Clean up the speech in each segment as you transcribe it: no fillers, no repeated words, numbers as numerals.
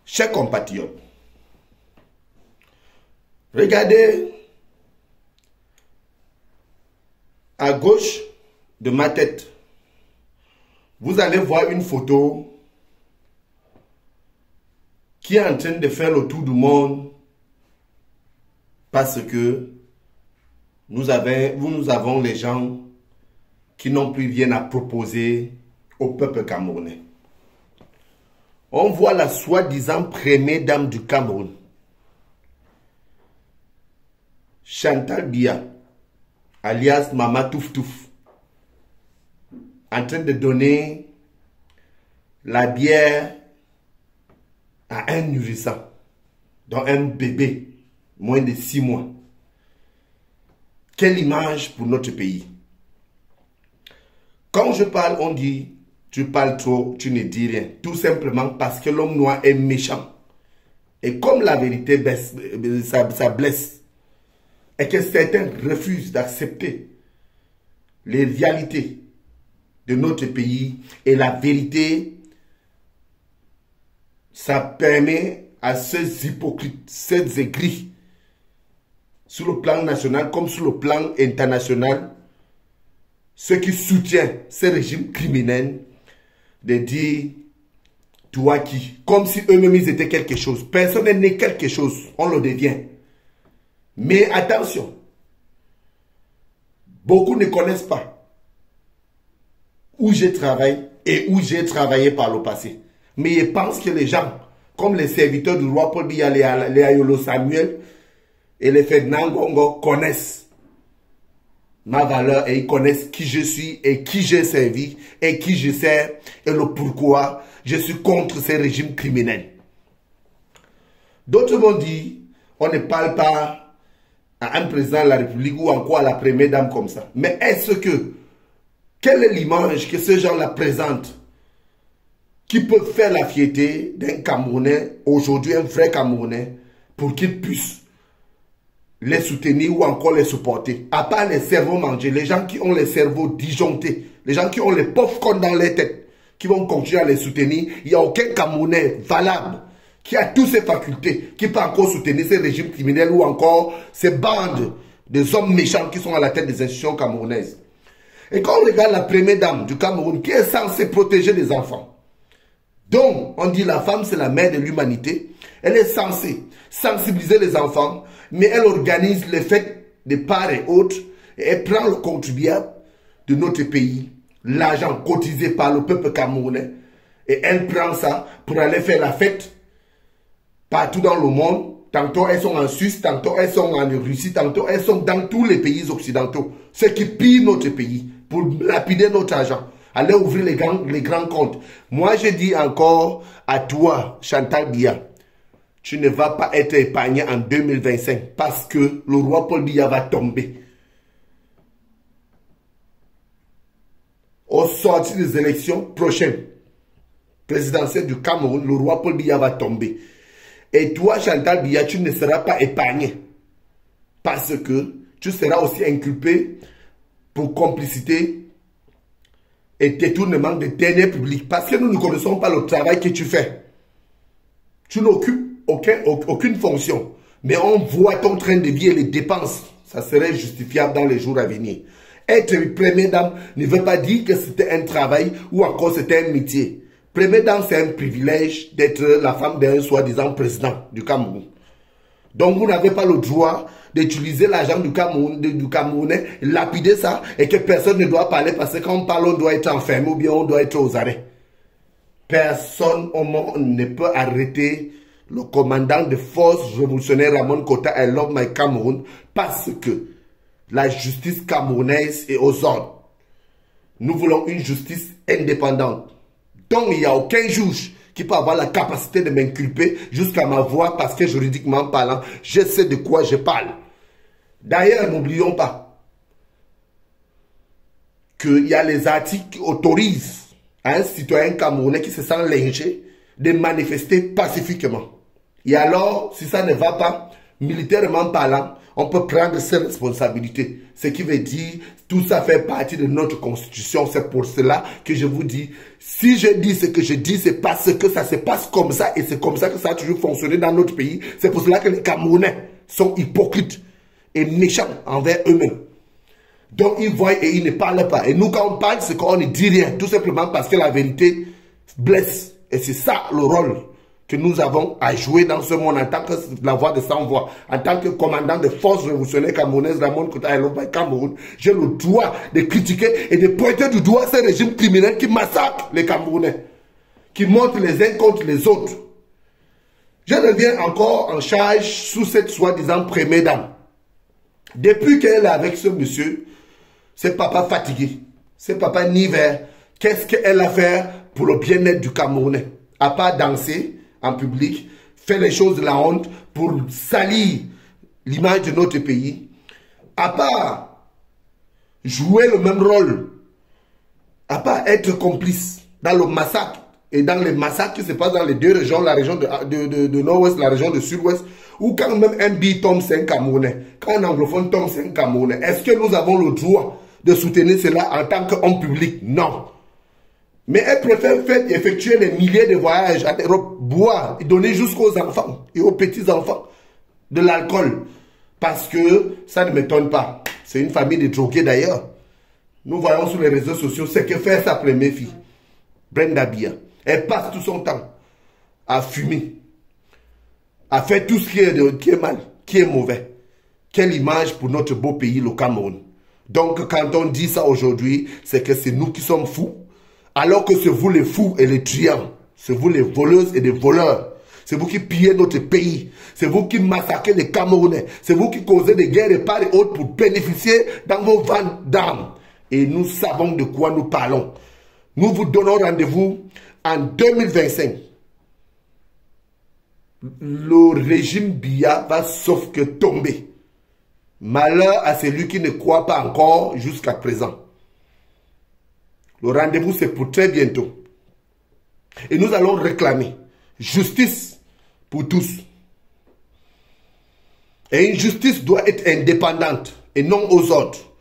Chers compatriotes, regardez à gauche de ma tête, vous allez voir une photo qui est en train de faire le tour du monde parce que nous avons les gens qui n'ont plus rien à proposer au peuple camerounais. On voit la soi-disant première dame du Cameroun, Chantal Biya, alias Mama Touf Touf, en train de donner la bière à un nourrisson, dont un bébé, moins de 6 mois. Quelle image pour notre pays. Quand je parle, on dit, tu parles trop, tu ne dis rien. Tout simplement parce que l'homme noir est méchant. Et comme la vérité baisse, ça blesse, et que certains refusent d'accepter les réalités de notre pays et la vérité, ça permet à ces hypocrites, ces aigris, sur le plan national comme sur le plan international, ceux qui soutiennent ces régimes criminels, de dire toi qui, comme si eux-mêmes ils étaient quelque chose. Personne n'est quelque chose, on le devient. Mais attention, beaucoup ne connaissent pas où je travaille et où j'ai travaillé par le passé. Mais ils pensent que les gens, comme les serviteurs du roi Paul Biya, les Ayolo Samuel et les Ferdinand Gongo, connaissent ma valeur et ils connaissent qui je suis et qui j'ai servi et qui je sers et le pourquoi je suis contre ces régimes criminels. D'autres vont dire, on ne parle pas à un président de la République ou encore à la première dame comme ça. Mais est-ce que, quelle est l'image que ces gens-là présentent qui peut faire la fierté d'un Camerounais, aujourd'hui un vrai Camerounais, pour qu'il puisse les soutenir ou encore les supporter? À part les cerveaux mangés, les gens qui ont les cerveaux disjonctés, les gens qui ont les popcorn dans les têtes, qui vont continuer à les soutenir, il n'y a aucun Camerounais valable qui a toutes ses facultés, qui peut encore soutenir ces régimes criminels ou encore ces bandes des hommes méchants qui sont à la tête des institutions camerounaises. Et quand on regarde la première dame du Cameroun qui est censée protéger les enfants, donc on dit la femme c'est la mère de l'humanité, elle est censée sensibiliser les enfants, mais elle organise les fêtes de part et autre, et elle prend le contribuable de notre pays, l'argent cotisé par le peuple camerounais, et elle prend ça pour aller faire la fête partout dans le monde. Tantôt elles sont en Suisse, tantôt elles sont en Russie, tantôt elles sont dans tous les pays occidentaux. Ceux qui pillent notre pays pour lapider notre argent. Allez ouvrir les grands comptes. Moi, je dis encore à toi, Chantal Biya, tu ne vas pas être épargné en 2025 parce que le roi Paul Biya va tomber. Au sortir des élections prochaines présidentielles du Cameroun, le roi Paul Biya va tomber. Et toi, Chantal Biya, tu ne seras pas épargné parce que tu seras aussi inculpé pour complicité et détournement de deniers publics. Parce que nous ne connaissons pas le travail que tu fais. Tu n'occupes aucune fonction. Mais on voit ton train de vie et les dépenses. Ça serait justifiable dans les jours à venir. Être première dame ne veut pas dire que c'était un travail ou encore c'était un métier. Première dame, c'est un privilège d'être la femme d'un soi-disant président du Cameroun. Donc vous n'avez pas le droit d'utiliser l'argent du Camerounais, lapider ça et que personne ne doit parler parce que quand on parle, on doit être enfermé ou bien on doit être aux arrêts. Personne au monde ne peut arrêter le commandant de force révolutionnaire Ramon Kota I Love My Cameroun parce que la justice camerounaise est aux ordres. Nous voulons une justice indépendante. Donc il n'y a aucun juge qui peut avoir la capacité de m'inculper jusqu'à ma voix parce que juridiquement parlant, je sais de quoi je parle. D'ailleurs, n'oublions pas qu'il y a les articles qui autorisent à un citoyen camerounais qui se sent lynché de manifester pacifiquement. Et alors, si ça ne va pas, militairement parlant, On peut prendre ses responsabilités. Ce qui veut dire, tout ça fait partie de notre constitution. C'est pour cela que je vous dis, si je dis ce que je dis, c'est parce que ça se passe comme ça et c'est comme ça que ça a toujours fonctionné dans notre pays. C'est pour cela que les Camerounais sont hypocrites et méchants envers eux-mêmes. Donc ils voient et ils ne parlent pas. Et nous, quand on parle, c'est qu'on ne dit rien. Tout simplement parce que la vérité blesse. Et c'est ça le rôle que nous avons à jouer dans ce monde en tant que la voix de sans-voix, en tant que commandant de forces révolutionnaires camerounaises, Ramon Kouta Eloba Cameroun, j'ai le droit de critiquer et de pointer du doigt ces régimes criminels qui massacrent les Camerounais, qui montent les uns contre les autres. Je reviens encore en charge sous cette soi-disant première dame. Depuis qu'elle est avec ce monsieur, c'est papa fatigué, c'est papa Niver, qu'est-ce qu'elle a fait pour le bien-être du Camerounais? À part danser en public, faire les choses de la honte pour salir l'image de notre pays, à part jouer le même rôle, à part être complice dans le massacre et dans les massacres qui se passent dans les deux régions, la région de Nord-Ouest, la région de Sud-Ouest, où quand même un bi tombe, c'est un Camerounais, quand un anglophone tombe, c'est un Camerounais. Est-ce que nous avons le droit de soutenir cela en tant qu'homme public? Non. Mais elle préfère faire effectuer des milliers de voyages à l'Europe, boire et donner jusqu'aux enfants et aux petits-enfants de l'alcool. Parce que ça ne m'étonne pas. C'est une famille de drogués d'ailleurs. Nous voyons sur les réseaux sociaux ce que fait sa première fille, Brenda Bia. Elle passe tout son temps à fumer, à faire tout ce qui est mal, qui est mauvais. Quelle image pour notre beau pays, le Cameroun. Donc quand on dit ça aujourd'hui, c'est que c'est nous qui sommes fous. Alors que c'est vous les fous et les truands, c'est vous les voleuses et les voleurs, c'est vous qui pillez notre pays, c'est vous qui massacrez les Camerounais, c'est vous qui causez des guerres et part et autres pour bénéficier dans vos ventes d'armes. Et nous savons de quoi nous parlons. Nous vous donnons rendez-vous en 2025. Le régime Biya va sauf que tomber. Malheur à celui qui ne croit pas encore jusqu'à présent. Le rendez-vous, c'est pour très bientôt. Et nous allons réclamer justice pour tous. Et une justice doit être indépendante et non aux autres.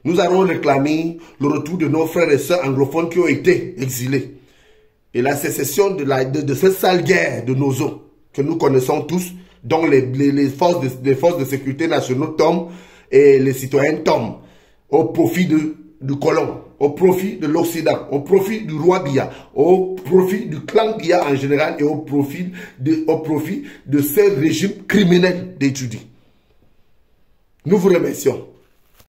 Nous allons réclamer le retour de nos frères et sœurs anglophones qui ont été exilés. Et la sécession de cette sale guerre de nos eaux que nous connaissons tous, dont les forces de sécurité nationaux tombent et les citoyens tombent au profit du colon, au profit de l'Occident, au profit du roi Biya, au profit du clan Biya en général et au profit de ces régimes criminels d'étudier. Nous vous remercions.